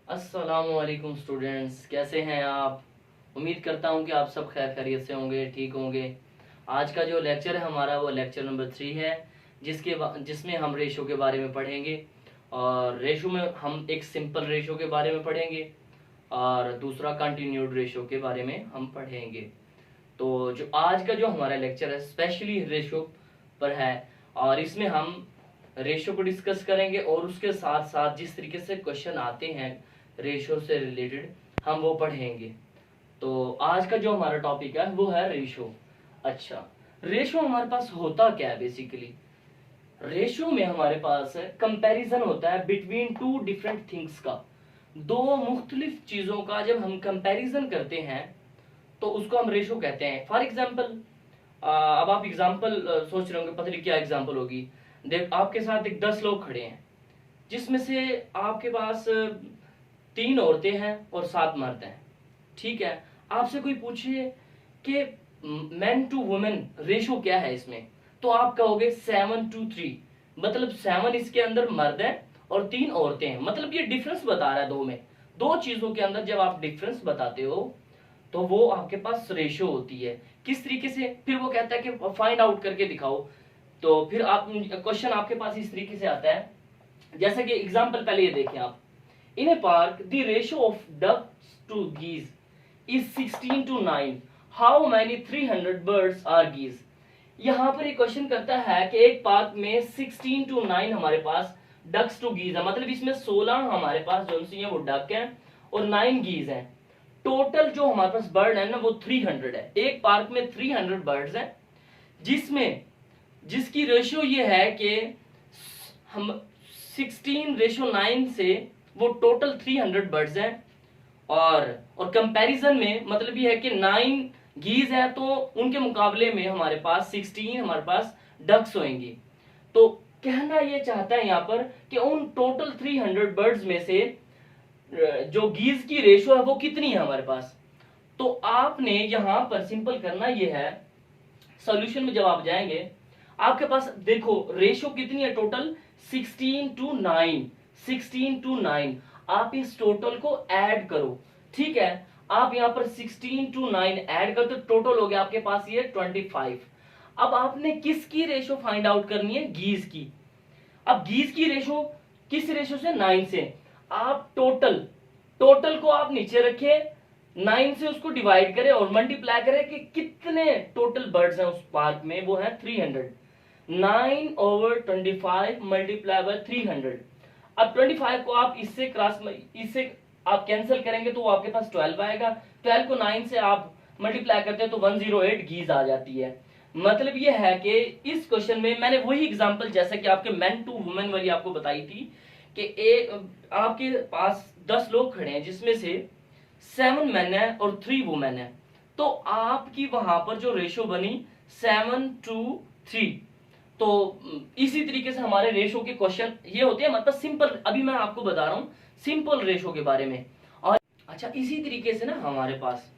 अस्सलामुअलैकुम स्टूडेंट्स, कैसे हैं आप। उम्मीद करता हूं कि आप सब खैर खैरियत से होंगे, ठीक होंगे। आज का जो लेक्चर है हमारा वो लेक्चर नंबर 3 है, जिसमें हम रेशो के बारे में पढ़ेंगे। और रेशो में हम एक सिंपल रेशो के बारे में पढ़ेंगे और दूसरा कंटिन्यूड रेशो के बारे में हम पढ़ेंगे। तो जो आज का जो हमारा लेक्चर है स्पेशली रेशो पर है, और इसमें हम रेशो को डिस्कस करेंगे और उसके साथ साथ जिस तरीके से क्वेश्चन आते हैं रेशो से रिलेटेड हम वो पढ़ेंगे। तो आज का जो हमारा टॉपिक है वो है रेशो। अच्छा, रेशो हमारे पास होता क्या है बेसिकली। रेशो में हमारे पास कंपैरिजन होता है बिटवीन टू डिफरेंट थिंग्स का। दो मुख्तलिफ चीजों का जब हम कंपैरिजन करते हैं तो उसको हम रेशो कहते हैं। फॉर एग्जाम्पल, अब आप एग्जाम्पल सोच रहे होंगे पता नहीं क्या एग्जाम्पल होगी। देख, आपके साथ एक 10 लोग खड़े हैं जिसमें से आपके पास 3 औरतें हैं और 7 मर्द हैं। ठीक है, आपसे कोई पूछे कि मैन टू वुमेन रेशो क्या है इसमें, तो आप कहोगे 7:3। मतलब 7 इसके अंदर मर्द हैं और 3 औरतें हैं। मतलब ये डिफरेंस बता रहा है दो में। दो चीजों के अंदर जब आप डिफरेंस बताते हो तो वो आपके पास रेशो होती है। किस तरीके से, फिर वो कहता है कि फाइंड आउट करके दिखाओ। तो फिर आप क्वेश्चन आपके पास इस तरीके से आता है, जैसे कि एग्जांपल पहले ये देखें आप। In a park the ratio of ducks to geese is 16:9। How many 300 birds are geese. यहां पर एक क्वेश्चन करता है कि एक पार्क में 16:9 हमारे पास डक्स टू गीज है। मतलब इसमें 16 हमारे पास जो सी है वो डक है और 9 गीज है। टोटल जो हमारे पास बर्ड है ना वो 300 है। एक पार्क में 300 बर्ड्स हैं, जिसकी रेशियो ये है कि हम 16:9 से वो टोटल 300 बर्ड्स हैं। और कंपैरिजन में मतलब ये है कि 9 गीज है तो उनके मुकाबले में हमारे पास 16 हमारे पास डक्स होंगी। तो कहना ये चाहता है यहाँ पर कि उन टोटल 300 बर्ड्स में से जो गीज की रेशियो है वो कितनी है हमारे पास। तो आपने यहां पर सिंपल करना ये है, सॉल्यूशन में जब आप जाएंगे आपके पास देखो रेशियो कितनी है टोटल 16:9। 16:9 आप इस टोटल को ऐड करो। ठीक है, आप यहां पर 16:9 ऐड कर तो टोटल हो गया आपके पास ये 25। अब आपने किसकी रेशियो फाइंड आउट करनी है, गीज की। अब गीज की रेशियो किस रेशियो से, 9 से। आप टोटल को आप नीचे रखे, 9 से उसको डिवाइड करें और मल्टीप्लाई करें कि कितने टोटल बर्ड्स हैं उस पार्क में, वो है 300। 9/25 मल्टीप्लाई बाय 300। अब 25 को आप इससे आप कैंसिल करेंगे तो वो आपके पास 12 आएगा। 12 को 9 से आप मल्टीप्लाई करते हैं तो 108 गीज आ जाती है। मतलब ये है कि इस क्वेश्चन में मैंने वही एग्जांपल जैसे कि आपके मैन टू वुमेन वाली आपको बताई थी कि आपके पास 10 लोग खड़े हैं जिसमें से 7 मैन है और 3 वुमेन है। तो आपकी वहां पर जो रेशो बनी 7:3। तो इसी तरीके से हमारे रेशो के क्वेश्चन ये होते हैं। मतलब सिंपल, अभी मैं आपको बता रहा हूं सिंपल रेशो के बारे में। और अच्छा, इसी तरीके से ना हमारे पास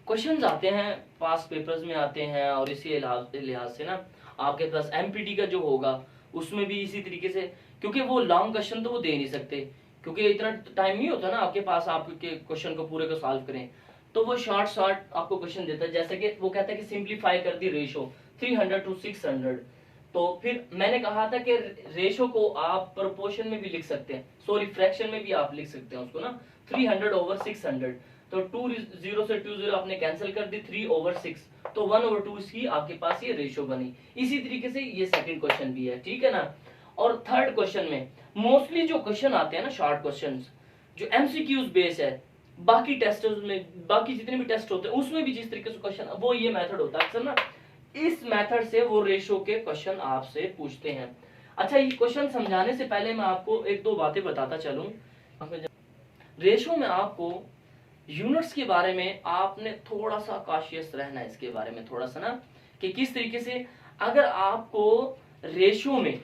क्वेश्चंस आते हैं, पास पेपर्स में आते हैं। और इसी लिहाज से ना आपके पास एमपीटी का जो होगा उसमें भी इसी तरीके से, क्योंकि वो लॉन्ग क्वेश्चन तो वो दे नहीं सकते क्योंकि इतना टाइम नहीं होता ना आपके पास आपके क्वेश्चन को पूरे को सॉल्व करें। तो वो शॉर्ट आपको क्वेश्चन देता है, जैसे कि वो कहता है कि सिंप्लीफाई कर दी रेशो 300 to 600। तो फिर मैंने कहा था कि रेशो को आप प्रोपोर्शन में भी लिख सकते हैं, सॉरी फ्रैक्शन में भी आप लिख सकते हैं उसको ना, 300/600। तो 2 0 से 2 0 आपने कैंसिल कर दी, 3/6 तो 1/2 इसकी आपके पास ये रेशो बनी। इसी तरीके से ये सेकंड क्वेश्चन भी है, ठीक है ना। और थर्ड क्वेश्चन में मोस्टली जो क्वेश्चन आते हैं ना शॉर्ट क्वेश्चंस जो एमसीक्यूज बेस है, बाकी टेस्ट में बाकी जितने भी टेस्ट होते हैं उसमें भी जिस तरीके से क्वेश्चन, वो ये मेथड होता है अक्सर ना, इस मेथड से वो रेशो के क्वेश्चन आपसे पूछते हैं। अच्छा, ये क्वेश्चन समझाने से पहले मैं आपको एक दो बातें बताता चलूं। रेशो में आपको यूनिट्स के बारे में आपने थोड़ा सा कॉशियस रहना है, इसके बारे में थोड़ा सा ना, कि किस तरीके से अगर आपको रेशो में,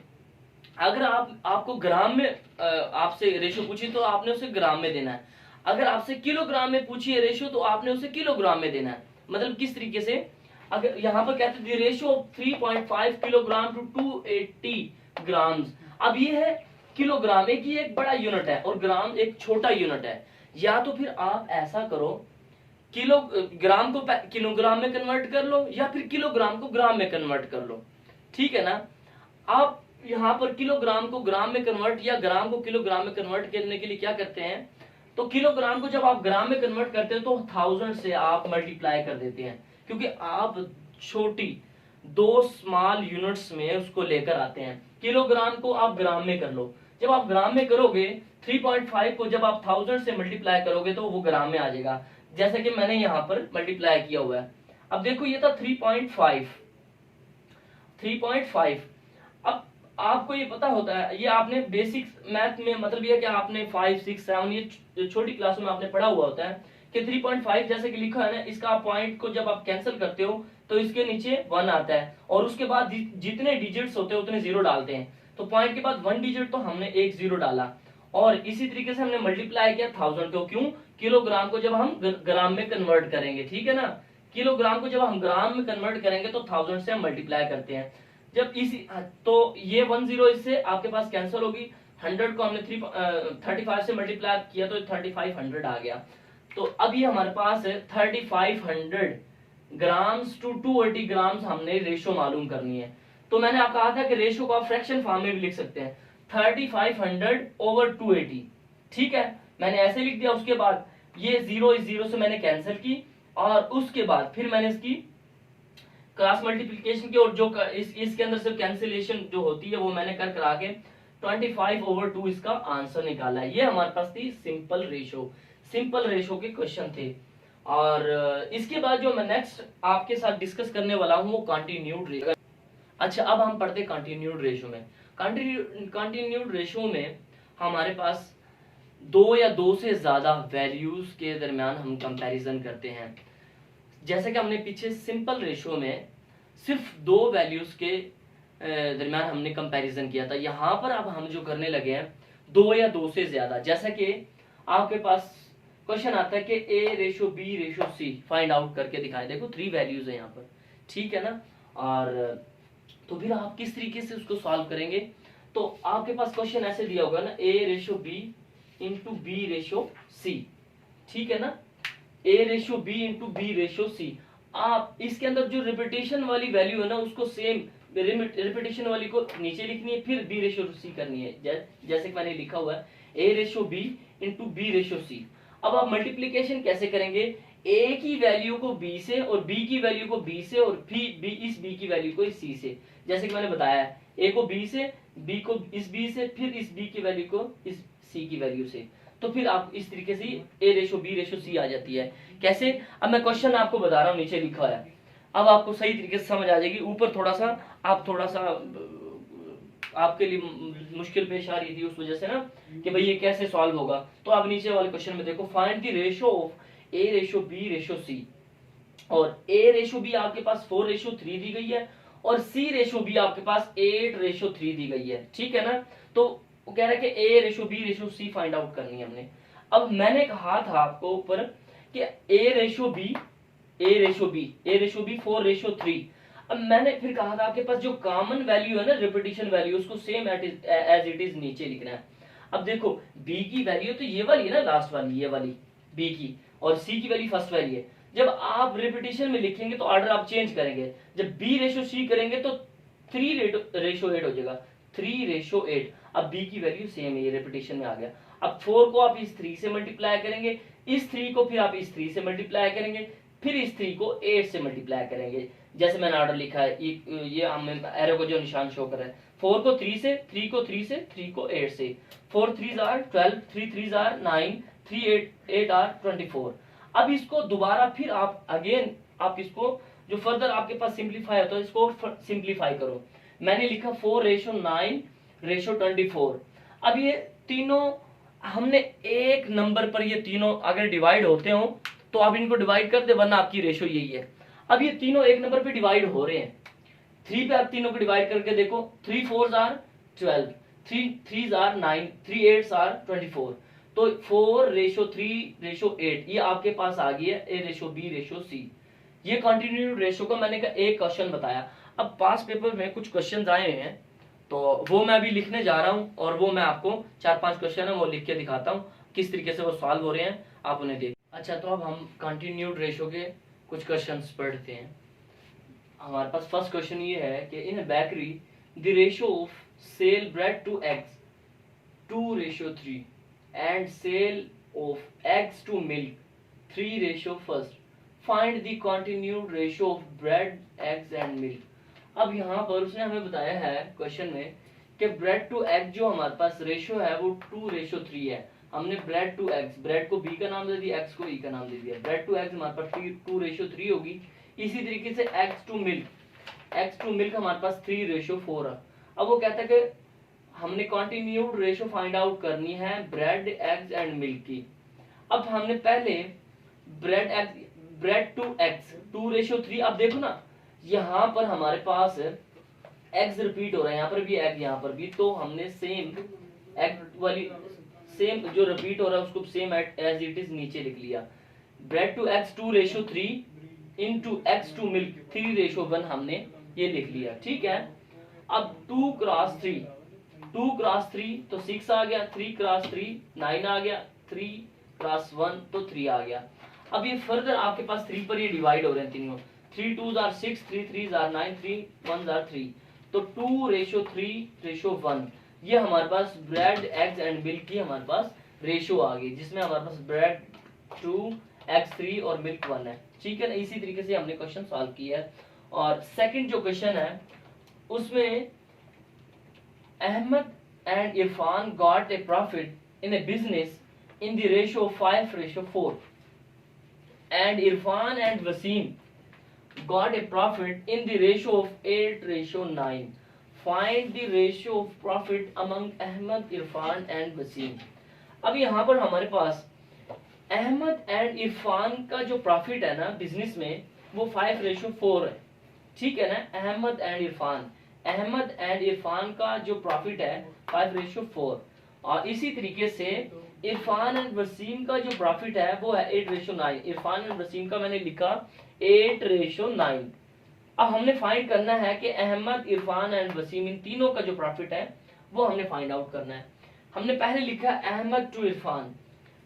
अगर आपको ग्राम में आपसे रेशो पूछी तो आपने उसे ग्राम में देना है। अगर आपसे किलोग्राम में पूछी है रेशो तो आपने उसे किलोग्राम में देना है। मतलब किस तरीके से, अगर यहाँ पर कहते हैं रेशो 3.5 किलोग्राम टू 280 ग्राम्स। अब ये है किलोग्राम, एक ये एक बड़ा यूनिट है और ग्राम एक छोटा यूनिट है। या तो फिर आप ऐसा करो, किलोग्राम को किलोग्राम में कन्वर्ट कर लो या फिर किलोग्राम को ग्राम में कन्वर्ट कर लो, ठीक है ना। आप यहाँ पर किलोग्राम को ग्राम में कन्वर्ट या ग्राम को किलोग्राम में कन्वर्ट करने के लिए क्या करते हैं, तो किलोग्राम को जब आप ग्राम में कन्वर्ट करते हैं तो 1000 से आप मल्टीप्लाई कर देते हैं, क्योंकि आप छोटी 2 स्मॉल यूनिट्स में उसको लेकर आते हैं। किलोग्राम को आप ग्राम में कर लो, जब आप ग्राम में करोगे 3.5 को जब आप 1000 से मल्टीप्लाई करोगे तो वो ग्राम में आ जाएगा, जैसे कि मैंने यहाँ पर मल्टीप्लाई किया हुआ है। अब देखो ये था 3.5। अब आपको ये पता होता है, ये आपने बेसिक मैथ में मतलब ये कि आपने 5, 6, 7 ये छोटी क्लासों में आपने पढ़ा हुआ होता है कि 3.5 जैसे कि लिखा है ना, इसका पॉइंट को जब आप कैंसिल करते हो तो इसके नीचे 1 आता है और उसके बाद जितने डिजिट्स होते हैं उतने 0 डालते हैं। तो पॉइंट के बाद 1 डिजिट तो हमने एक 0 डाला और इसी तरीके से हमने मल्टीप्लाई किया 1000 को, क्यों, किलोग्राम को जब हम ग्राम में कन्वर्ट करेंगे, ठीक है ना। किलोग्राम को जब हम ग्राम में कन्वर्ट करेंगे तो 1000 से हम मल्टीप्लाई करते हैं। जब इसी तो ये 10 इससे आपके पास कैंसिल होगी, 100 को हमने 35 से मल्टीप्लाई किया तो 3500 आ गया। तो अभी हमारे पास है 3500 ग्राम्स टू 280 ग्राम्स, हमने रेशो मालूम करनी है। तो मैंने आपको कहा था कि रेशो को आप फ्रैक्शन फॉर्म में भी लिख सकते हैं, 3500/280, ठीक है, मैंने ऐसे लिख दिया। उसके बाद ये 0 इस 0 से मैंने कैंसिल की और उसके बाद फिर मैंने इसकी क्रॉस मल्टीप्लिकेशन की और जो इसके अंदर से कैंसिलेशन जो होती है वो मैंने कर करा के 25/2 इसका आंसर निकाला है। ये हमारे पास थी सिंपल रेशो के क्वेश्चन थे। और इसके बाद जो मैं नेक्स्ट आपके साथ डिस्कस करने वाला हूँ वो कंटिन्यूड रेशो। अच्छा, अब हम पढ़ते हैं कंटिन्यूड रेशो में। कंटिन्यूड रेशो में हमारे पास 2 या 2 से ज्यादा वैल्यूज के दरमियान हम कंपैरिजन करते हैं। जैसे कि हमने पीछे सिंपल रेशो में सिर्फ 2 वैल्यूज के दरमियान हमने कंपैरिजन किया था, यहाँ पर अब हम जो करने लगे हैं 2 या 2 से ज्यादा। जैसा कि आपके पास क्वेश्चन आता है कि A/B/C फाइंड आउट करके दिखाएं। देखो 3 वैल्यूज है यहाँ पर, ठीक है ना। और तो फिर आप किस तरीके से उसको सॉल्व करेंगे, तो आपके पास क्वेश्चन ऐसे दिया होगा ना, A/B/B/C, ठीक है ना, A/B/B/C। आप इसके अंदर जो रिपीटेशन वाली वैल्यू है ना उसको सेम रिपीटेशन वाली को नीचे लिखनी है, फिर B/C करनी है, जैसे कि मैंने लिखा हुआ है A/B/B/C। अब आप मल्टीप्लीकेशन कैसे करेंगे, A की वैल्यू को B से और B की वैल्यू को B से और इस B की वैल्यू को इस C से, जैसे कि मैंने बताया A को B से, B को इस B से, फिर इस B की वैल्यू को इस C की वैल्यू से। तो फिर आप इस तरीके से A/B/C आ जाती है। कैसे, अब मैं क्वेश्चन आपको बता रहा हूँ, नीचे लिखा है, अब आपको सही तरीके से समझ आ जाएगी। ऊपर थोड़ा सा आपके लिए मुश्किल पेश आ रही थी उस वजह से ना कि भाई ये कैसे सॉल्व होगा। तो आप नीचे वाले क्वेश्चन में देखो, find the ratio of A/B/C, और A/B आपके पास 4/3 दी गई है और C/B आपके पास 8/3 दी गई है, ठीक है ना। तो वो कह रहा है कि A/B/C फाइंड आउट करनी है हमने। अब मैंने कहा था आपको ऊपर कि A/B 4/3। अब मैंने फिर कहा था आपके पास जो कॉमन वैल्यू है ना, रिपीटिशन वैल्यू, उसको सेम एज इट इज नीचे लिखना है। अब देखो B की वैल्यू तो ये वाली है ना, लास्ट वाली, ये वाली B की, और C की वैल्यू फर्स्ट वाली है। जब आप रिपीटिशन में लिखेंगे तो ऑर्डर आप चेंज करेंगे, जब B/C करेंगे तो 3/8 हो जाएगा, 3/8। अब B की वैल्यू सेम है, ये रिपीटिशन में आ गया। अब 4 को आप इस 3 से मल्टीप्लाई करेंगे, इस 3 को फिर आप इस 3 से मल्टीप्लाई करेंगे, फिर इस 3 को 8 से मल्टीप्लाई करेंगे, जैसे मैंने ऑर्डर लिखा है। ये एरो को जो निशान शो कर रहा है, 4 को 3 से, 3 को 3 से, 3 को 8 से, 4 3s are 12, 3 3s are 9, 3 8 are 24। अब इसको दोबारा फिर आप अगेन आप इसको जो फर्दर आपके पास सिंप्लीफाई होता है इसको सिंप्लीफाई करो। मैंने लिखा 4/9/24। अब ये तीनों हमने एक नंबर पर, ये तीनों अगर डिवाइड होते हो तो आप इनको डिवाइड कर दे, वरना आपकी रेशो यही है। अब ये तीनों एक नंबर पे डिवाइड हो रहे हैं, 3 पे आप तीनों को डिवाइड करके देखो, 3 4s are 12, 3 3s are 9, 3 8s are 24। तो 4/3/8 ये आपके पास आ गई है A/B/C। ये कंटिन्यूड रेशो का मैंने का एक क्वेश्चन बताया। अब पास पेपर में कुछ क्वेश्चन आए हैं तो वो मैं अभी लिखने जा रहा हूं, और वो मैं आपको 4-5 क्वेश्चन है वो लिख के दिखाता हूं किस तरीके से वो सॉल्व हो रहे हैं आप उन्हें देख। अच्छा, तो अब हम कंटिन्यूड रेशो के कुछ क्वेश्चंस पढ़ते हैं। हमारे पास फर्स्ट क्वेश्चन ये है कि in bakery the ratio of sale bread to eggs 2:3 and sale of eggs to milk 3:1. Find the continued ratio of bread, eggs and milk. अब यहाँ पर उसने हमें बताया है क्वेश्चन में कि ब्रेड टू एग जो हमारे पास रेशियो है वो 2:3 है। हमने ब्रेड टू एग्स, ब्रेड को बी का नाम दे दिया, एग्स को ई का नाम दे दिया। ब्रेड टू एग्स हमारे पास 2:3 होगी। इसी तरीके से एग्स टू मिल्क हमारे पास 3:4 है। अब वो कहता है कि हमने कंटिन्यूड रेशो फाइंड आउट करनी है ब्रेड, एग्स एंड मिल्क की। अब हमने पहले ब्रेड टू एग्स 2:3। अब देखो ना, यहाँ पर हमारे पास एग्स रिपीट हो रहा है, यहाँ पर भी एग, यहाँ पर भी, तो हमने सेम एग वाली सेम जो रिपीट हो रहा है उसको सेम एज इट इज नीचे लिख लिया। Bread to eggs 2:3 into eggs to milk 3:1 हमने ये लिख लिया, ठीक है। अब 2 क्रॉस 3 तो 6 आ गया, 3 क्रॉस 3 9 आ गया, 3 क्रॉस 1 तो 3 आ गया। अब ये फर्दर आपके पास 3 पर ये डिवाइड हो रहे हैं तीनों। 3 2s are 6, 3 3s are 9, 3 1s are 3, तो 2:3:1 ये हमारे पास ब्रेड, एग्स एंड मिल्क की हमारे पास रेशियो आ गई, जिसमें हमारे पास ब्रेड 2, एग्स 3 और मिल्क 1 है, ठीक है ना। इसी तरीके से हमने क्वेश्चन सॉल्व किया है। और सेकंड जो क्वेश्चन है उसमें Ahmed and Irfan got a profit in a business in the ratio of 5:4, and Irfan and Wasim got a profit in the ratio of 8:9. Find the ratio of profit among Ahmed, Irfan and Wasim. अब यहाँ पर हमारे पास Ahmad and Irfan का जो profit है ना business में वो 5:4 है, ठीक है ना। अहमद एंड इरफान का जो प्रॉफिट है 5:4, और इसी तरीके से इरफान एंड वसीम का जो प्रॉफिट है वो है 8:9। इरफान एंड वसीम का मैंने लिखा 8:9। अब हमने फाइंड करना है कि अहमद, इरफान एंड वसीम इन तीनों का जो प्रॉफिट है वो हमने फाइंड आउट करना है। हमने पहले लिखा अहमद टू इरफान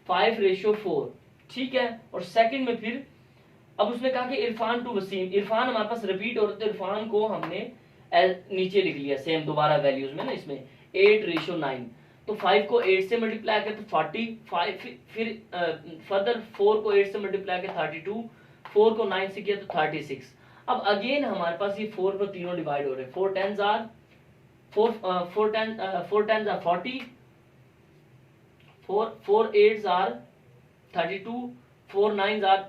5:4, ठीक है। और सेकंड में फिर अब उसने कहा कि इरफान टू वसीम, इरफान हमारे पास रिपीट हो रहे थे, इरफान को हमने नीचे लिख लिया सेम दोबारा वैल्यूज में ना, इसमें 8:9। तो 5 को 8 से मल्टीप्लाई किया तो 45, फिर फर्दर 4 को 8 से मल्टीप्लाई किया 32, 4 को 9 से किया तो 36। अब अगेन हमारे पास ये 4 पर तीनों डिवाइड हो रहे हैं। 4 10s are 40, 4 8s are 32, 4 9s are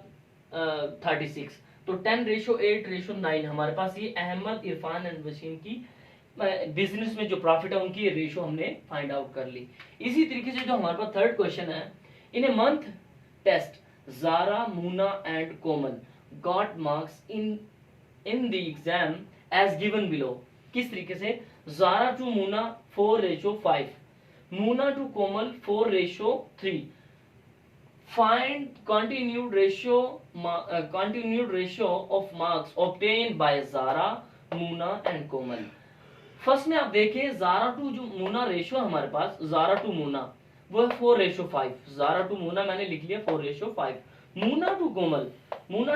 36, तो 10:8:9 हमारे पास ये अहमद, इरफान एंड वसीम की बिजनेस में जो प्रॉफिट है उनकी रेशो हमने फाइंड आउट कर ली। इसी तरीके से जो हमारे पास थर्ड क्वेश्चन है, in a month test Zara, Muna and Komal got marks in the exam as given below. किस तरीके से, Zara to Muna 4:5, Muna to Komal 4:3। Find continued ratio of marks obtained by Zara, Muna and Komal. First में आप देखें Zara टू जो Muna ratio हमारे पास, Zara to Muna वो है 4:5, Zara टू मूना मैंने लिख लिया 4:5, मूना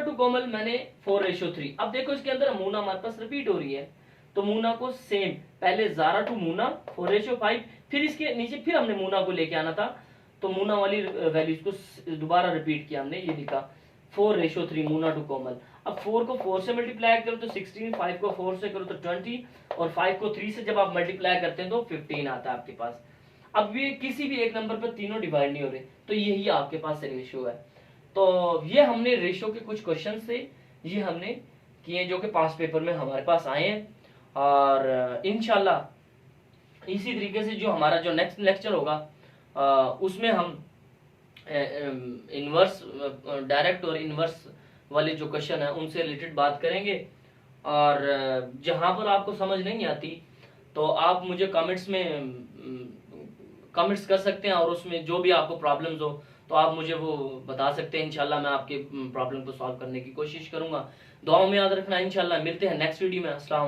टू कोमल मैंने 4:3। अब देखो इसके अंदर मूना हमारे पास रिपीट हो रही है, तो मूना को सेम पहले Zara टू मूना 4:5, फिर इसके नीचे फिर हमने मूना को लेके आना था, तो मूना वाली वैल्यूज को दोबारा रिपीट किया हमने, ये लिखा 4:3 मूना टू कोमल। अब 4 को 4 से मल्टीप्लाई करो तो 16, 5 को 4 से करो तो 20, और 5 को 3 से जब आप मल्टीप्लाई करते हैं तो 15 आता है आपके पास। अब ये किसी भी एक नंबर पर तीनों डिवाइड नहीं हो रहे, तो यही आपके पास रेशियो है। तो ये हमने रेशियो के कुछ क्वेश्चन से ये हमने किए जो कि पास पेपर में हमारे पास आए हैं, और इंशाल्लाह इसी तरीके से जो हमारा जो नेक्स्ट लेक्चर होगा उसमें हम इनवर्स, डायरेक्ट और इनवर्स वाले जो क्वेश्चन है उनसे रिलेटेड बात करेंगे। और जहां पर आपको समझ नहीं आती तो आप मुझे कमेंट्स कर सकते हैं, और उसमें जो भी आपको प्रॉब्लम्स हो तो आप मुझे वो बता सकते हैं। इंशाल्लाह मैं आपके प्रॉब्लम को सॉल्व करने की कोशिश करूंगा। दुआओं में याद रखना। इंशाल्लाह मिलते हैं नेक्स्ट वीडियो में। अस्सलाम।